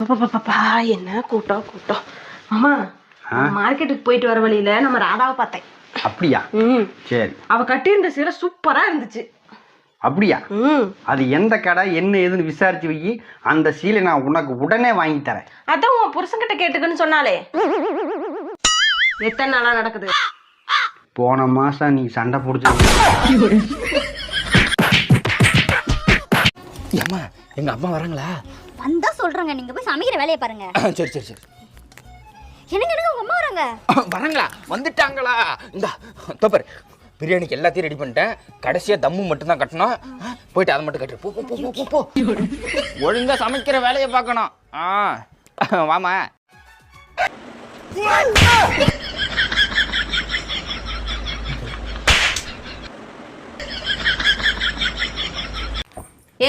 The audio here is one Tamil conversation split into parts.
என்ன கூட்டம் கூட்டம். ஆமா, மார்க்கெட்டுக்கு போயிட்டு வர வழியில நம்ம ராதாவை பார்த்தேன். அப்படியா? சரி. அவ கட்டியிருந்த சீலை சூப்பரா இருந்துச்சு. அப்படியா? அது எந்த கடை என்ன ஏதுன்னு விசாரிச்சு வை. அந்த சீலை நான் உனக்கு உடனே வாங்கி தரேன். அதான் உன் புருஷன்கிட்ட கேட்டுக்குன்னு சொன்னாலே. எத்தனை நாளா நடக்குது? போன மாசம் நீ சண்டை பிடிச்ச. ஏம்மா, எங்க அம்மா வராங்களா? வந்தா சொல்றேங்க, நீங்க போய் சமைக்கிற வேலையை பாருங்க. சரி சரி சரி. என்னங்க உங்க அம்மா வராங்க? வராங்களா? வந்துட்டாங்களா? இந்த தோப்பர் பிரியாணிக்கு எல்லாத்தையும் ரெடி பண்ணிட்டேன். கடைசியா தம்மு மட்டும் தான் கட்டணும். போயிட்டு அதை மட்டும் கட்டு. போ போ போ போ போ. ஒழுங்கா சமைக்கிற வேலையை பார்க்கணும். வாமா.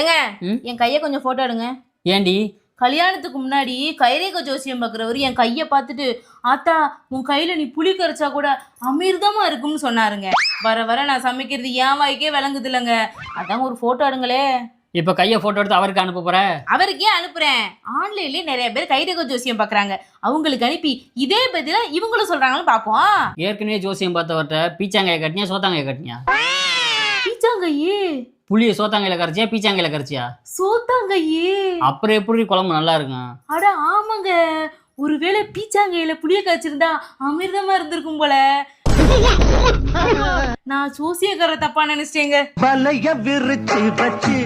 ஏங்க, என் கையை கொஞ்சம் போட்டோ எடுங்க. ஏண்டி? கல்யாணத்துக்கு முன்னாடி கைரேக ஜோசியம் பார்க்குறவர் என் கையை பார்த்துட்டு, ஆத்தா உன் கையில நீ புளி கரைச்சா கூட அமிர்தமா இருக்கும்னு சொன்னாருங்க. வர வர நான் சமைக்கிறது என் வாய்க்கே விளங்குது இல்லைங்க. அதான் ஒரு போட்டோ எடுங்களே. இப்ப கையை போட்டோ எடுத்து அவருக்கு அனுப்ப போற? அவருக்கே அனுப்புறேன். ஆன்லைன்லயே நிறைய பேர் கைரேக ஜோசியம் பாக்குறாங்க. அவங்களுக்கு அனுப்பி இதே பதில இவங்களும் சொல்றாங்கன்னு பாப்போம். ஏற்கனவே ஜோசியம் பார்த்தவர்கிட்ட பீச்சாங்காய கட்டினியா சோத்தாங்காய கட்டினியா? பீச்சாங்கையே. புளிய சோத்தாங்காயில கரைச்சியா பீச்சாங்காயில கரைச்சியா? சோத்தாங்கையே. அப்புறம் எப்படி குழம்பு நல்லா இருக்கும்? அட ஆமாங்க, ஒருவேளை பீச்சாங்கையில புளிய கரைச்சிருந்தா அமிர்தமா இருந்திருக்கும் போல. நான் ஜோசியக்கார தப்பா நினைச்சிட்டேங்க. வலைய விரிச்சு வச்சு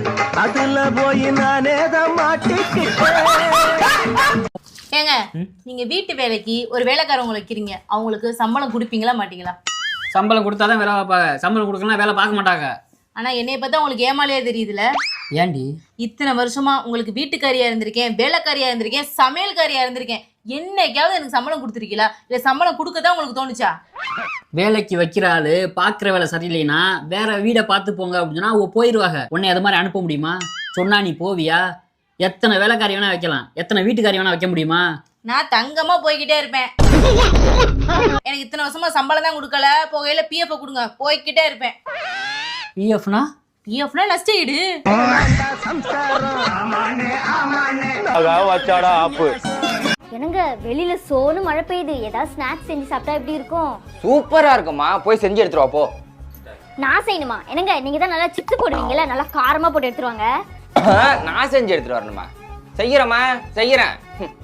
அதுல போய் நானே தான் மாட்டிக்கிட்டேன். ஏங்க, நீங்க வீட்டு வேலைக்கு ஒரு வேலைக்காரவங்க வைக்கிறீங்க, அவங்களுக்கு சம்பளம் கொடுப்பீங்களா மாட்டீங்களா? சம்பளம் கொடுத்தாதான் வேலை பார்ப்பாங்க, சம்பளம் கொடுக்கலாம் வேலை பார்க்க மாட்டாங்க. ஆனா என்னைய பார்த்தா உங்களுக்கு ஏமாலியா தெரியுதுல. ஏண்டி? இத்தனை வருஷமா உங்களுக்கு வீட்டுக்காரியா இருந்திருக்கேன், வேலைக்காரியா இருந்திருக்கேன், சமையல்காரியா இருந்திருக்கேன். என்னைக்காவது எனக்கு சம்பளம் கொடுத்துருக்கீங்களா? இல்ல சம்பளம் கொடுக்கதான் உங்களுக்கு தோணுச்சா? வேலைக்கு வைக்கிற ஆளு பாக்குற வேலை சரியில்லைன்னா வேற வீடை பார்த்து போங்க அப்படின்னா அவங்க போயிருவாங்க. உன்னை அது மாதிரி அனுப்ப முடியுமா? சொன்னா நீ போவியா? எத்தனை வேலைக்காரி வேணா வைக்கலாம், எத்தனை வீட்டுக்காரி வேணா வைக்க முடியுமா? நான் தங்கமா போய்கிட்டே இருப்பேன். எனக்கு இத்தனை வருஷமா சம்பளம் தான் கொடுக்கல, போகையில பிஎஃப் கொடுங்க, போய்கிட்டே இருப்பேன். பிஎஃப்னா? பிஎஃப்னா நஷ்ட ஈடு. என்னங்க வெளியில சோனு மழை பெய்யுது, ஏதாவது ஸ்நாக்ஸ் செஞ்சு சாப்பிட்டா எப்படி இருக்கும்? சூப்பரா இருக்குமா, போய் செஞ்சு எடுத்துட்டு வா போ. நான் செய்யணுமா? என்னங்க நீங்க தான் நல்லா சிப்ஸ் போடுவீங்கல்ல, நல்லா காரமா போட்டு எடுத்துருவாங்க. நான் செஞ்சு எடுத்துட்டு வரணுமா? செய்யறேம்மா, செய்யறேன்.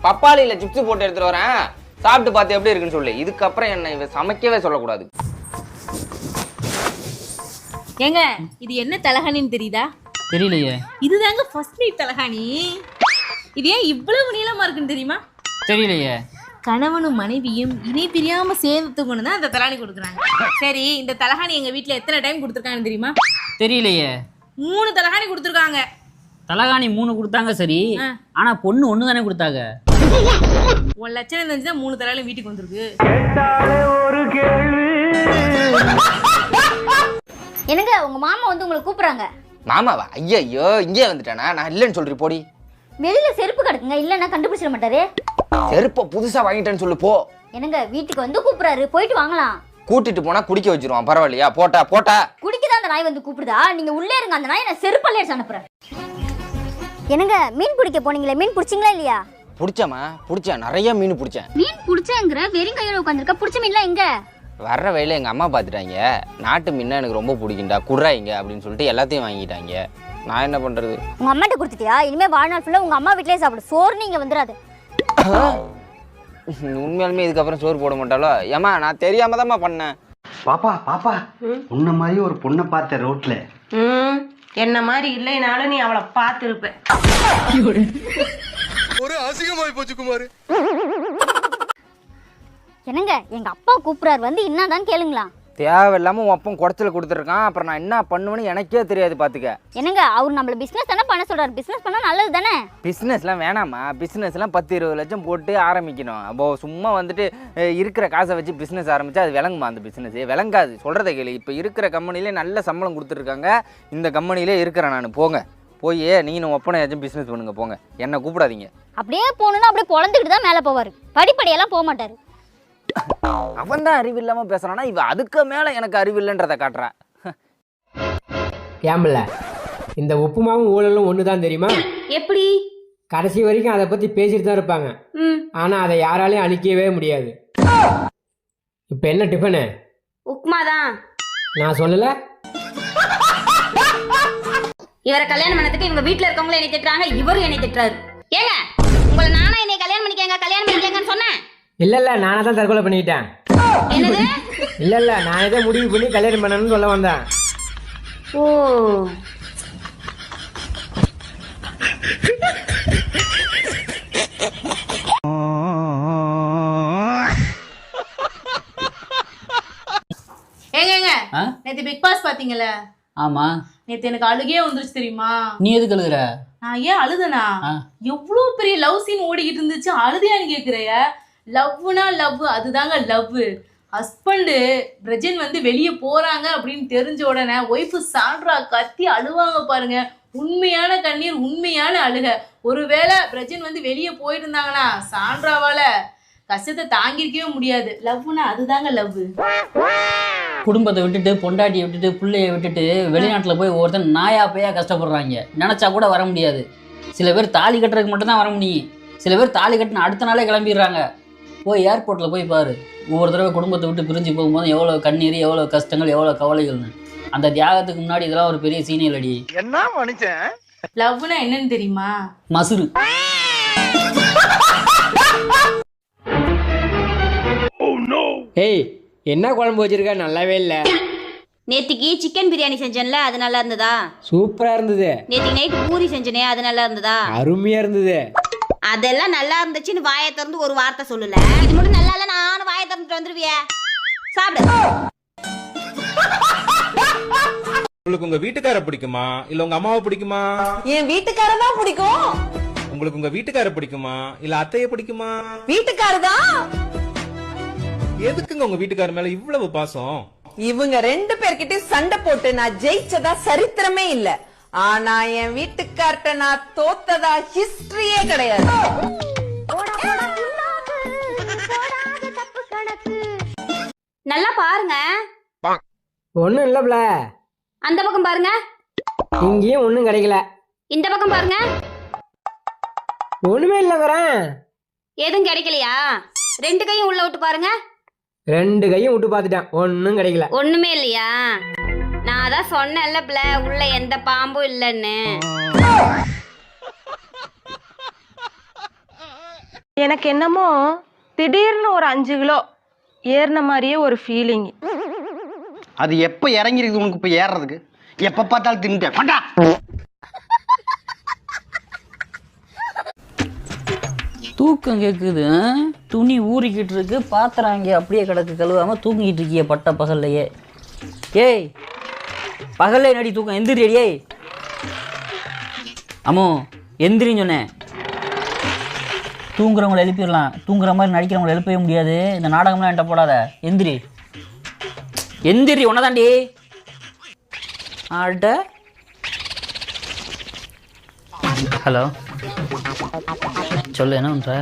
பப்பாளியில சிப்ஸ் போட்டு எடுத்துட்டு வரேன். சாப்பிட்டு பார்த்து எப்படி இருக்குன்னு சொல்லு. இதுக்கப்புறம் என்ன இவ சமைக்கவே சொல்லக்கூடாது. ஏங்க, இது என்ன தலகாணின்னு தெரியுதா? தெரியலையே. இதுதாங்க ஃபர்ஸ்ட் நைட் தலகாணி. இது ஏன் இவ்வளவு நீளமா இருக்குன்னு தெரியுமா? தெரியலையே. கணவனும் மனைவியும் இணை பிரியாம சேர்த்துக்கணும் தான் அந்த தலகாணி கொடுக்குறாங்க. சரி, இந்த தலகாணி எங்க வீட்டுல எத்தனை டைம் கொடுத்துருக்காங்கன்னு தெரியுமா? தெரியலையே. 3 தலகாணி கொடுத்துருக்காங்க. தலகாணி 3 கொடுத்தாங்க சரி, ஆனா பொண்ணு 1 தானே கொடுத்தாங்க. 1 லட்சம் இருந்துச்சுதான் 3 தலகாணி வீட்டுக்கு வந்திருக்கு. என்னங்க உங்க மாமா வந்து உங்களை கூப்பிடுறாங்க. மாமாவா? ஐயோ, இங்கே வந்துட்டானா? நான் இல்லைன்னு சொல்றேன் போடி. வெளியில செருப்பு கிடக்குங்க, இல்லன்னா கண்டுபிடிச்சிட மாட்டாரு. செருப்ப புதுசா வாங்கிட்டேன்னு சொல்லு போ. என்னங்க வீட்டுக்கு வந்து கூப்பிடுறாரு, போயிட்டு வாங்கலாம். கூட்டிட்டு போனா குடிக்க வச்சிருவான், பரவாயில்லையா? போட்டா போட்டா. குடிக்கதான் அந்த நாய் வந்து கூப்பிடுதா? நீங்க உள்ளே இருங்க, அந்த நாய் நான் செருப்பால அடிச்சு அனுப்புறேன். என்னங்க மீன் பிடிக்க போனீங்களே, மீன் பிடிச்சிங்களா இல்லையா? பிடிச்சமா? பிடிச்சேன், நிறைய மீன் பிடிச்சேன். மீன் பிடிச்சேங்கிற வெறும் கையோட உட்காந்துருக்க, பிடிச்ச மீன்லாம் எங்க? வர்ற வயல எங்க அம்மா பார்த்துட்டாங்க. நாட்டு மீனா எனக்கு ரொம்ப பிடிக்கும்டா, குர்றாயிங்க அப்படின்னு சொல்லிட்டு எல்லாத்தையும் வாங்கிட்டாங்க. நான் என்ன பண்றது? உங்க அம்மாட்ட கொடுத்துட்டியா? இனிமே வாழ்நாள் ஃபுல்லா உங்க அம்மா வீட்லயே சாப்பிடு, சோறு நீங்க வந்துடாது. உண்மையாலுமே இதுக்கப்புறம் சோறு போட மாட்டாளோ? ஏமா நான் தெரியாம தான்மா பண்ணேன். பாப்பா பாப்பா, உன்ன மாதிரி ஒரு பொண்ணை பார்த்த ரோட்ல. என்ன மாதிரி இல்லைனாலும் நீ அவளை பார்த்துருப்ப. ஒரு அசிங்கமாய் போச்சு குமார். என்னங்க எங்க அப்பா கூப்பிடுறாரு, வந்து என்னதான் கேளுங்களா? தேவையில்லாம உன் அப்பன் குடச்சல கொடுத்துருக்கான். அப்புறம் நான் என்ன பண்ணுவேன்னு எனக்கே தெரியாது பாத்துக்க. என்னங்க அவர் நம்மள பிசினஸ் தானே பண்ண சொல்றாரு, பிசினஸ் பண்ணா நல்லது தானே? பிஸ்னஸ்லாம் வேணாமா? பிஸ்னஸ்லாம் 10-20 லட்சம் போட்டு ஆரம்பிக்கணும். அப்போ சும்மா வந்துட்டு இருக்கிற காசை வச்சு பிஸ்னஸ் ஆரம்பிச்சா அது விளங்குமா? அந்த பிஸ்னஸ் விளங்காது. சொல்கிறத கேளு. இப்போ இருக்கிற கம்பெனிலே நல்ல சம்பளம் கொடுத்துருக்காங்க. இந்த கம்பெனிலே இருக்கிறேன் நான். போங்க, போய் நீனும் ஒப்பனையாச்சும் பிஸ்னஸ் பண்ணுங்க. போங்க, என்னை கூப்பிடாதீங்க. அப்படியே போகணுன்னா அப்படியே பொழந்துக்கிட்டு தான் மேலே போவார், படிப்படியெல்லாம் போக மாட்டார். அவன் தான் அறிவு இல்லாமல் பேசுறானா? இவ அதுக்கு மேலே எனக்கு அறிவு இல்லைன்றதை காட்டுறா. ஏம்பில்ல, இந்த உப்புமாவும் ஊழலும் ஒன்று தான் தெரியுமா? எப்படி? கடைசி வரைக்கும் அதை பற்றி பேசிட்டு தான் இருப்பாங்க. ஆனால் அதை யாராலையும் அழிக்கவே முடியாது. இப்போ என்ன டிஃபனு? உப்மா தான். நான் சொல்லலை. இவரை கல்யாணம் பண்ணதுக்கு இவங்க வீட்டுல இருக்கவங்களும் என்னை திட்டுறாங்க, இவரும் என்னை திட்டுறாரு. ஏங்க உங்களை நானா என்னை கல்யாணம் பண்ணிக்கங்கன்னு சொன்னேன்? இல்லை நானே தான் தற்கொலை பண்ணிக்கிட்டேன். என்னது? இல்லை நானே தான் முடிவு பண்ணி கல்யாணம் பண்ணணும்னு சொல்ல வந்தேன். ஓ, ஏங்க ஆ? நேத்து பிக் பாஸ் பாத்தீங்கல்ல? ஆமா. நேத்து எனக்கு அழுகே வந்துருச்சு தெரியுமா? நீ எதுக்கு எழுதுற? நான் ஏன் அழுதனா? எவ்வளவு பெரிய லவ் சீன் ஓடிக்கிட்டு இருந்துச்சு, அழுதையான்னு கேக்குறைய? லவ்னா லவ், அதுதாங்க லவ். ஹஸ்பண்டு பிரஜன் வந்து வெளியே போறாங்க அப்படின்னு தெரிஞ்ச உடனே ஒய்ஃபு சாண்ட்ரா கத்தி அழுவாங்க பாருங்க. உண்மையான கண்ணீர், உண்மையான அழுக. ஒருவேளை பிரஜன் வந்து வெளியே போயிட்டு இருந்தாங்கன்னா சாண்ட்ராவால கஷ்டத்தை தாங்கிருக்கவே முடியாது. லவ்னா அதுதாங்க லவ். குடும்பத்தை விட்டுட்டு, பொண்டாட்டியை விட்டுட்டு, பிள்ளைய விட்டுட்டு வெளிநாட்டில் போய் ஒவ்வொருத்தன் நாயா பேயா கஷ்டப்படுறாங்க. நினச்சா கூட வர முடியாது. சில பேர் தாலி கட்டுறதுக்கு மட்டும்தான் வர முடியும். சில பேர் தாலி கட்டின அடுத்த நாளே கிளம்பிடுறாங்க. போய் ஏர்போர்ட்டில் போய் பாரு, ஒவ்வொரு தடவை குடும்பத்தை விட்டு பிரிஞ்சு போகும்போது எவ்வளோ கண்ணீர், எவ்வளோ கஷ்டங்கள், எவ்வளோ கவலைகள்னு. அந்த தியாகத்துக்கு முன்னாடி இதெல்லாம் ஒரு பெரிய சீனியல் அடி. என்ன மனுஷன்? லவ்னா என்னன்னு தெரியுமா? மசுரு. ஏய், என்ன குழம்பு வச்சிருக்க? நல்லாவே இல்லை. நேத்திக்கு சிக்கன் பிரியாணி செஞ்சேன்ல, அது நல்லா இருந்ததா? சூப்பராக இருந்தது. நேத்திக்கு நைட்டு பூரி செஞ்சனே, அது நல்லா இருந்ததா? அருமையாக இருந்தது. அதெல்லாம் நல்லா இருந்துச்சுன்னு வாயை திறந்து ஒரு வார்த்தை சொல்லல. இது மட்டும் நல்லா இல்ல, நானும் வாயை திறந்துட்டு வந்துருவிய. சாப்பிடு. உங்களுக்கு உங்க வீட்டுக்கார பிடிக்குமா இல்ல உங்க அம்மாவை பிடிக்குமா? என் வீட்டுக்கார தான் பிடிக்கும். உங்களுக்கு உங்க வீட்டுக்கார பிடிக்குமா இல்ல அத்தைய பிடிக்குமா? வீட்டுக்கார தான். எதுக்குங்க உங்க வீட்டுக்கார மேல இவ்வளவு பாசம்? இவங்க 2 பேர்கிட்ட சண்டை போட்டு நான் ஜெயிச்சதா சரித்திரமே இல்ல. ஆனா என் வீட்டுக்கார்ட்ட நான் தோத்ததா ஹிஸ்டரியே கிடையாது. நல்லா பாருங்க. ஒன்றும் இல்லைப்ல. அந்த பக்கம் பாருங்க. இங்கேயும் ஒன்றும் கிடைக்கல. இந்த பக்கம் பாருங்க. ஒன்றுமே இல்லைங்கிறேன். எதுவும் கிடைக்கலையா? 2 கையும் உள்ள விட்டு பாருங்க. 2 கையும் விட்டு பார்த்துட்டேன், ஒன்றும் கிடைக்கல. ஒண்ணுமே இல்லையா? நான் அதான் சொன்னேன்ல பிள்ள, உள்ள எந்த பாம்பும் இல்லைன்னு. எனக்கு என்னமோ திடீர்னு ஒரு 5 கிலோ ஏறின மாதிரியே ஒரு ஃபீலிங். அது எப்போ இறங்கிருக்கு உனக்கு? இப்போ ஏறுறதுக்கு எப்போ பார்த்தாலும் தின்னுட்டேன். கொண்டா. தூக்கம் கேட்குது. துணி ஊறிக்கிட்டு இருக்கு, பாத்திரம் இங்கே அப்படியே கிடக்கு கழுவாமல் தூங்கிட்டு இருக்கிய பட்ட பகல்லையே. ஏய், பகல்ல நடி தூக்கம், எந்திரி அடியே. அம்மோ எந்திரின்னு சொன்னேன். தூங்குறவங்களை எழுப்பிடலாம், தூங்குற மாதிரி நடிக்கிறவங்களை எழுப்பவே முடியாது. இந்த நாடகம்லாம் என்கிட்ட போடாத. எந்திரி எந்திரி, ஒன்னதாண்டி. ஆட ஹலோ, சொல்லு, என்ன பண்ற?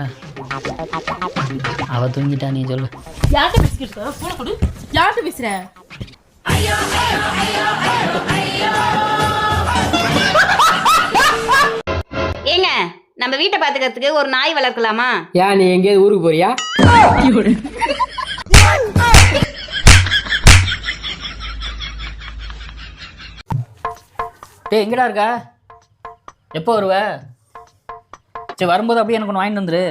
அவ தூங்கிட்டா, நீ சொல்லு. யார்கிட்ட பேசிக்கிட்டு போன கொடு. யார்கிட்ட பேசுற? ஏங்க, நம்ம வீட்டை பாத்துக்கிறதுக்கு ஒரு நாய் வளர்க்கலாமா? ஏன், நீ எங்கேயாவது ஊருக்கு போறியா? டேய், எங்கடா இருக்க? எப்போ வருவ? சரி, வரும்போது அப்படியே எனக்கு ஒன்று வாங்கிட்டு வந்துரு.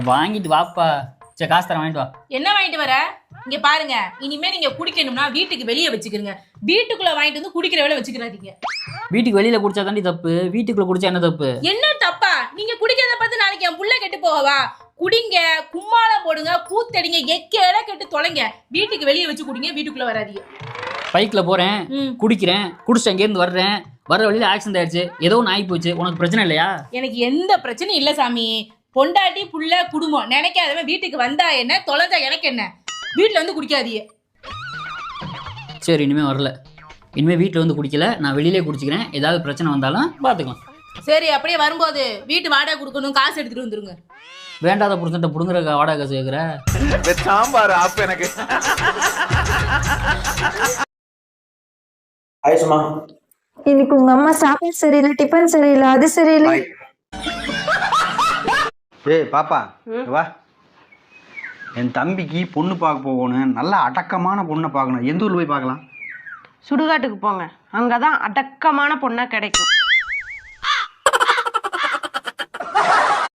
வாங்கிட்டு வாப்பா. சரி, காசு தரேன், வாங்கிட்டு வா. என்ன வாங்கிட்டு வர? இங்க பாருங்க, இனிமே நீங்க குடிக்கணும்னா வீட்டுக்கு வெளியே வச்சுக்கிறீங்க. வீட்டுக்குள்ள வாங்கிட்டு வந்து குடிக்கிற வேலை வச்சுக்கிறாதீங்க. வீட்டுக்கு வெளியில குடிச்சா தாண்டி தப்பு, வீட்டுக்குள்ள குடிச்சா என்ன தப்பு? என்ன தப்பா? நீங்க குடிக்கிறத பார்த்து நாளைக்கு என் புள்ள கெட்டு போகவா? குடிங்க, கும்மாளம் போடுங்க, கூத்தடிங்க, எக்கேட கெட்டு தொலைங்க. வீட்டுக்கு வெளியே வச்சு குடிங்க, வீட்டுக்குள்ள வராதீங்க. பைக்ல போறேன், குடிக்கிறேன், குடிச்சு அங்கேருந்து வர்றேன், வர்ற வழியில ஆக்சிடென்ட் ஆயிடுச்சு, ஏதோ ஒன்று ஆகி போச்சு. உனக்கு பிரச்சனை இல்லையா? எனக்கு எந்த பிரச்சனையும் இல்ல சாமி. பொண்டாட்டி புள்ள குடும்பம் நினைக்காதவன் வீட்டுக்கு வந்தா என்ன, தொலைஞ்சா எனக்கு என்ன. வீட்டுல வந்து குடிக்காதீங்க. சரி, இனிமே வரல. இனிமே வீட்டுல வந்து குடிக்கல, நான் வெளியிலே குடிச்சுக்கிறேன். ஏதாவது பிரச்சனை வந்தாலும் பாத்துக்கலாம். சரி, அப்படியே வரும்போது வீட்டு வாடகை கொடுக்கணும், காசு எடுத்துட்டு வந்துருங்க. வேண்டாத புருஷன்ட்ட புடுங்குற வாடகை காசு கேட்குற சாம்பார் அப்ப எனக்கு. இன்னைக்கு உங்க அம்மா சாப்பாடு சரியில்லை, டிஃபன் சரியில்லை, அது சரியில்லை. ஏய் பாப்பா வா, என் தம்பிக்கு பொண்ணு பார்க்க போகணும். நல்ல அடக்கமான பொண்ணை பார்க்கணும். எந்த ஊர்ல போய் பார்க்கலாம்? சுடுகாட்டுக்கு போங்க, அங்கதான் அடக்கமான பொண்ணா கிடைக்கும்.